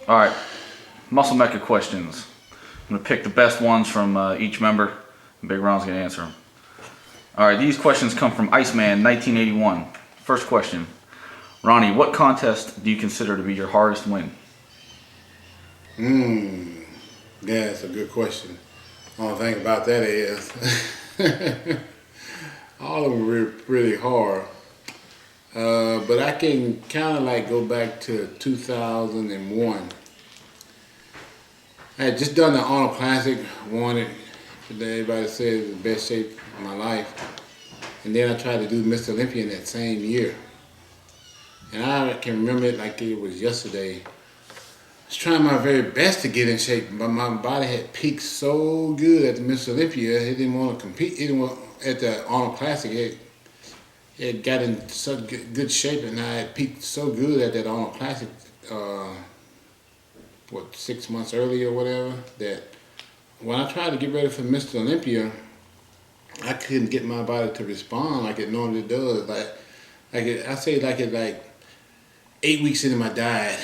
All right, MuscleMecca questions. I'm gonna pick the best ones from each member. Big Ron's gonna answer them. All right, these questions come from Iceman 1981. First question, Ronnie, what contest do you consider to be your hardest win? Yeah, that's a good question. Only thing about that is, all of them were really hard. But I can kind of like go back to 2001. I had just done the Arnold Classic, won it. Everybody said it was the best shape of my life. And then I tried to do Mr. Olympia in that same year. And I can remember it like it was yesterday. I was trying my very best to get in shape, but my body had peaked so good at the Mr. Olympia, it didn't want to compete. It didn't want, at the Arnold Classic, it got in such good shape, and I had peaked so good at that Arnold Classic, 6 months earlier or whatever, that when I tried to get ready for Mr. Olympia, I couldn't get my body to respond like it normally does. I say like 8 weeks into my diet,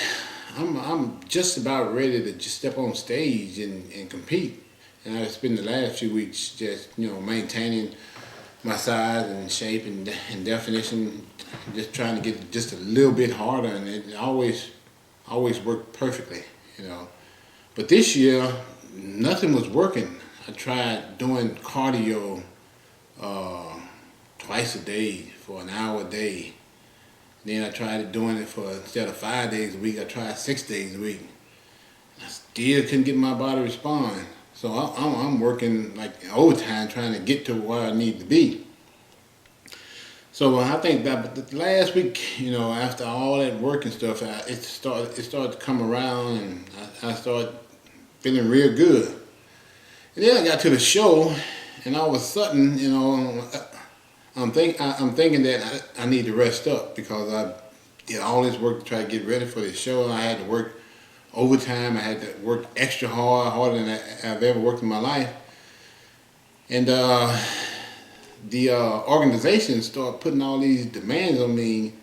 I'm just about ready to just step on stage and compete. And I spent the last few weeks just maintaining my size and shape and definition, just trying to get just a little bit harder, and it always worked perfectly, But this year, nothing was working. I tried doing cardio twice a day for an hour a day. Then I tried doing it for, instead of 5 days a week, I tried 6 days a week. I still couldn't get my body to respond. So I'm working like overtime trying to get to where I need to be. So I think that the last week, after all that work and stuff, it started to come around, and I started feeling real good. And then I got to the show, and all of a sudden, I'm thinking that I need to rest up because I did all this work to try to get ready for the show, and I had to work overtime. I had to work extra hard, harder than I've ever worked in my life. And the organization started putting all these demands on me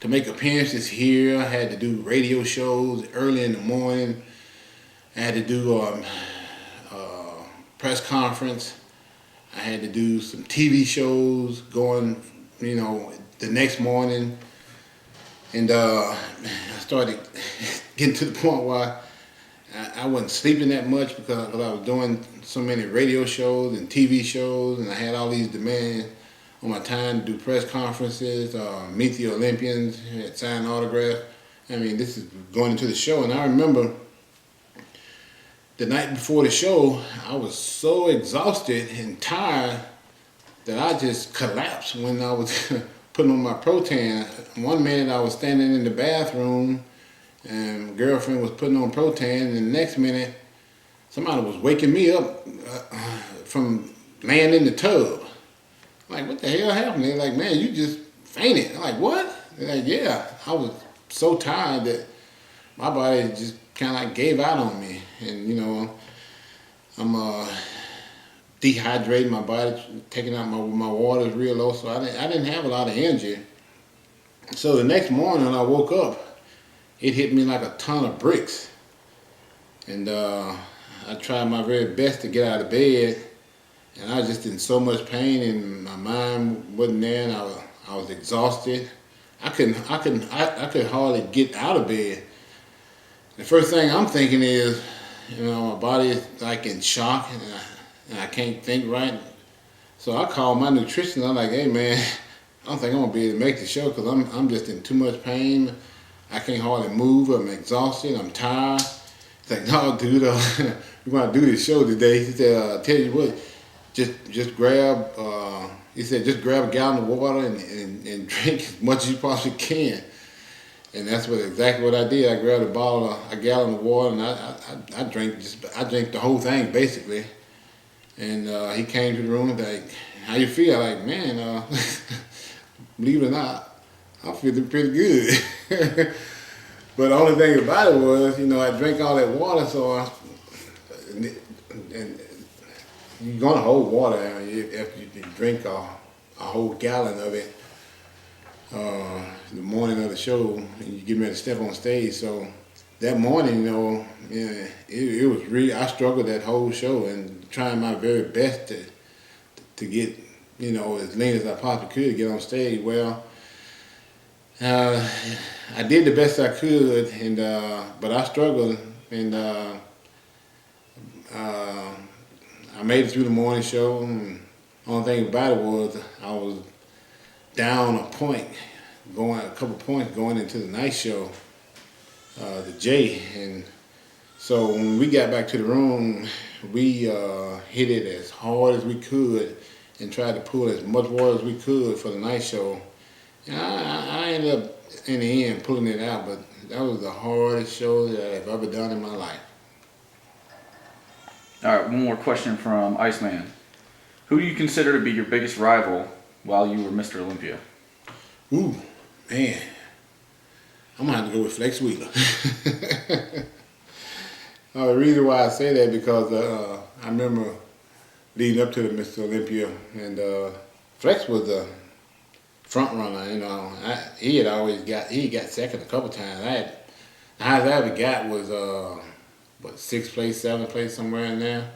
to make appearances here. I had to do radio shows early in the morning. I had to do press conference. I had to do some TV shows going, the next morning. And I started getting to the point where I wasn't sleeping that much because I was doing so many radio shows and TV shows, and I had all these demands on my time to do press conferences, meet the Olympians, sign autographs. I mean, this is going into the show, and I remember the night before the show, I was so exhausted and tired that I just collapsed when I was putting on my protein. One minute I was standing in the bathroom and my girlfriend was putting on protein, and the next minute somebody was waking me up from laying in the tub. I'm like, what the hell happened? They're like, man, you just fainted. I'm like, what? They're like, yeah. I was so tired that my body just kind of like gave out on me. And I'm dehydrating my body, taking out my waters real low, so I didn't have a lot of energy. So the next morning when I woke up, it hit me like a ton of bricks. And I tried my very best to get out of bed, and I was just in so much pain, and my mind wasn't there, and I was exhausted. I could hardly get out of bed. The first thing I'm thinking is, my body is like in shock, and I can't think right. So I called my nutritionist. I'm like, hey man, I don't think I'm gonna be able to make the show because I'm just in too much pain. I can't hardly move. I'm exhausted. I'm tired. He's like, no, dude, we're gonna do this show today. He said, I'll tell you what, just grab. He said, just grab a gallon of water and drink as much as you possibly can. And that's exactly what I did. I grabbed a gallon of water, and I drank the whole thing basically. And he came to the room and like, how you feel? I'm like, man, believe it or not, I'm feeling pretty good. But the only thing about it was, I drank all that water, so and you're gonna hold water after you drink a whole gallon of it. The morning of the show, and you get ready to step on stage. So that morning, you know, yeah, it was really, I struggled that whole show and trying my very best to get, you know, as lean as I possibly could to get on stage. Well, uh, I did the best I could, and but I struggled, and uh, I made it through the morning show. And only thing about it was I was down a couple points going into the night show, the J, and so when we got back to the room, we hit it as hard as we could and tried to pull as much water as we could for the night show. And I ended up in the end pulling it out, but that was the hardest show that I've ever done in my life. All right, one more question from Iceman. Who do you consider to be your biggest rival while you were Mr. Olympia? Ooh, man, I'm gonna have to go with Flex Wheeler. The reason why I say that because I remember leading up to the Mr. Olympia, and Flex was the front runner. You know, he got second a couple times. The highest I ever got was sixth place, seventh place, somewhere in there.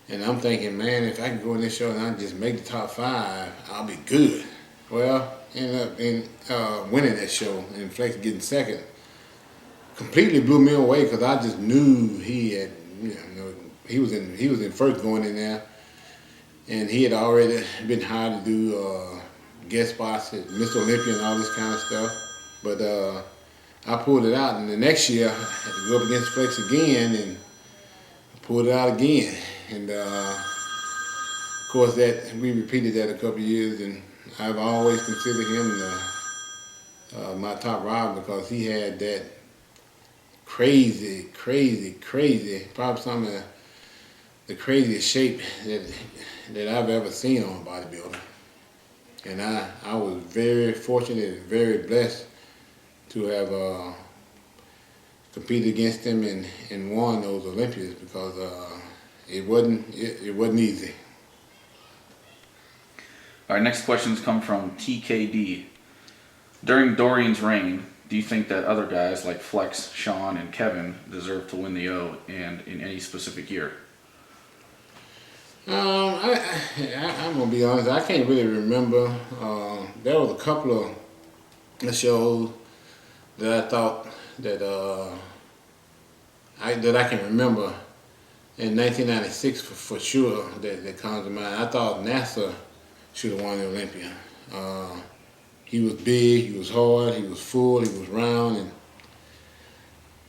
And I'm thinking, man, if I can go in this show and I just make the top 5, I'll be good. Well, ended up winning that show, and Flex getting second completely blew me away because I just knew he had, you know, he was in first going in there, and he had already been hired to do guest spots at Mr. Olympia and all this kind of stuff. But I pulled it out, and the next year I had to go up against Flex again, and I pulled it out again. And of course, that we repeated that a couple of years, and I've always considered him my top rival because he had that crazy, probably some of the craziest shape that I've ever seen on a bodybuilder. And I was very fortunate and very blessed to have competed against him and won those Olympias because it wasn't easy. All right, next questions come from TKD. During Dorian's reign, do you think that other guys like Flex, Sean, and Kevin deserve to win the O, and in any specific year? I'm gonna be honest. I can't really remember. There was a couple of shows that I thought that I can remember in 1996 for sure that comes to mind. I thought NASA should have won the Olympia. He was big, he was hard, he was full, he was round,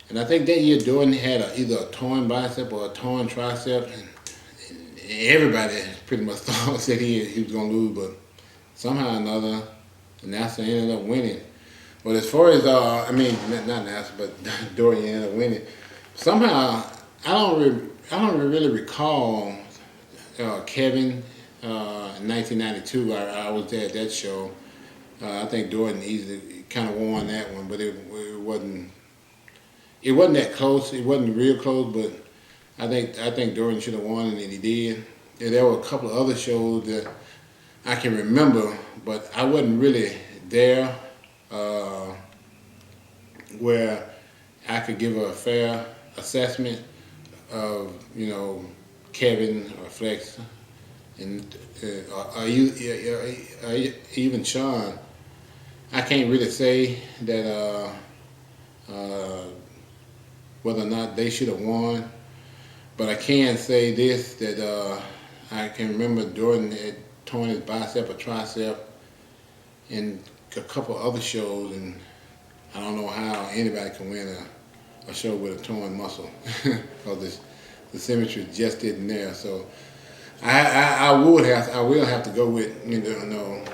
and I think that year Jordan had either a torn bicep or a torn tricep, and everybody pretty much thought that he was gonna lose, but somehow or another NASA ended up winning. But as far as not NASA, but Dorian ended up winning. Somehow I don't really recall Kevin in 1992. I was there at that show. I think Dorian easily kind of won that one, but it wasn't that close. It wasn't real close, but I think Dorian should have won, and he did. And there were a couple of other shows that I can remember, but I wasn't really there where I could give a fair assessment of, you know, Kevin or Flex and even Sean. I can't really say that whether or not they should have won, but I can say this, that I can remember Jordan had torn his bicep or tricep and a couple other shows, and I don't know how anybody can win a show with a torn muscle because the symmetry just isn't there. So I will have to go with, you know,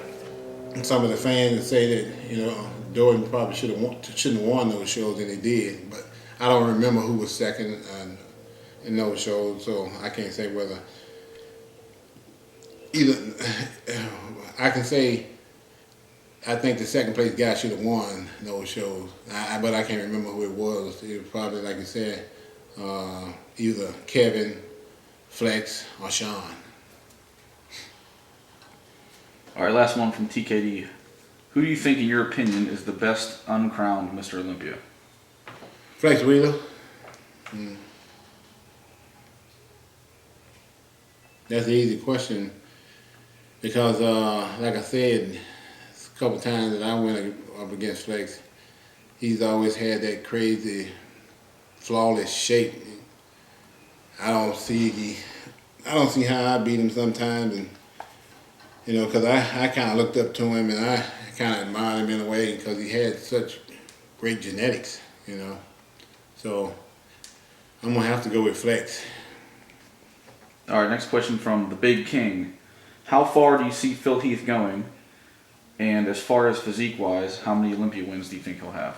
some of the fans that say that, you know, Jordan probably shouldn't have won those shows, and he did. But I don't remember who was second in those shows, so I can't say whether either. I can say I think the second place guy should have won those shows, but I can't remember who it was. It was probably, like you said, either Kevin, Flex, or Sean. All right, last one from TKD. Who do you think, in your opinion, is the best uncrowned Mr. Olympia? Flex Wheeler. That's an easy question because, like I said, a couple times that I went up against Flex, he's always had that crazy, flawless shape. I don't see how I beat him sometimes, and because I kind of looked up to him and I kind of admired him in a way because he had such great genetics, So I'm gonna have to go with Flex. All right, next question from the Big King. How far do you see Phil Heath going? And as far as physique-wise, how many Olympia wins do you think he'll have?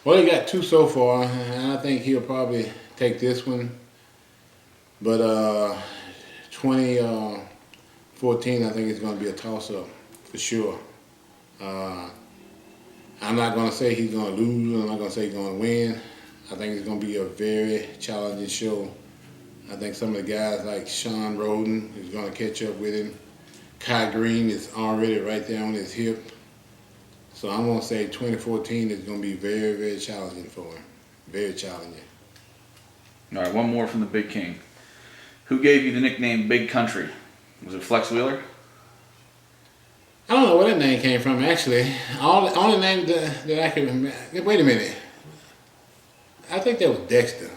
Well, he got 2 so far, and I think he'll probably take this one. But 2014, I think it's going to be a toss-up for sure. I'm not going to say he's going to lose. I'm not going to say he's going to win. I think it's going to be a very challenging show. I think some of the guys like Sean Roden is going to catch up with him. Kai Green is already right there on his hip. So I'm going to say 2014 is going to be very, very challenging for him. Very challenging. All right, one more from the Big King. Who gave you the nickname Big Country? Was it Flex Wheeler? I don't know where that name came from, actually. Only name that I can remember. Wait a minute. I think that was Dexter.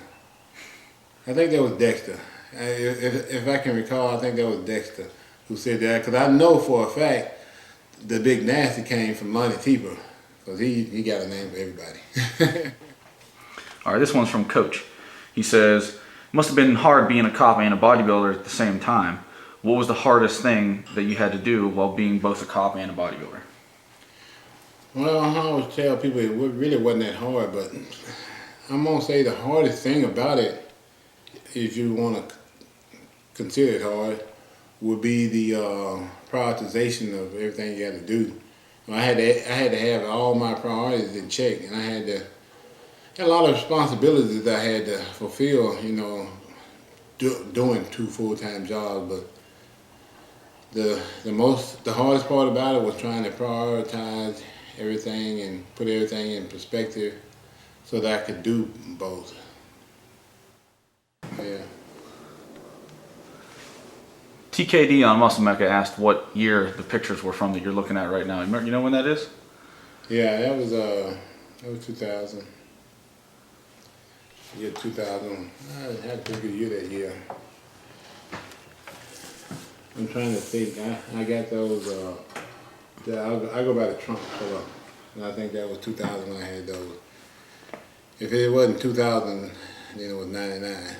If I can recall, I think that was Dexter who said that. Because I know for a fact the Big Nasty came from Lonnie Teeper. Because he got a name for everybody. All right, this one's from Coach. He says, it must have been hard being a cop and a bodybuilder at the same time. What was the hardest thing that you had to do while being both a cop and a bodybuilder? Well, I always tell people it really wasn't that hard, but I'm going to say the hardest thing about it, if you want to consider it hard, would be the prioritization of everything you had to do. I had to have all my priorities in check, and I had a lot of responsibilities that I had to fulfill, doing 2 full-time jobs. But the hardest part about it was trying to prioritize everything and put everything in perspective so that I could do both. Yeah. TKD on MuscleMecca asked what year the pictures were from that you're looking at right now. You know when that is? Yeah, that was 2000. Year 2000. I had a pretty good year that year. I'm trying to think. I got those. I go by the trunk color, and I think that was 2000 when I had those. If it wasn't 2000, then it was 99.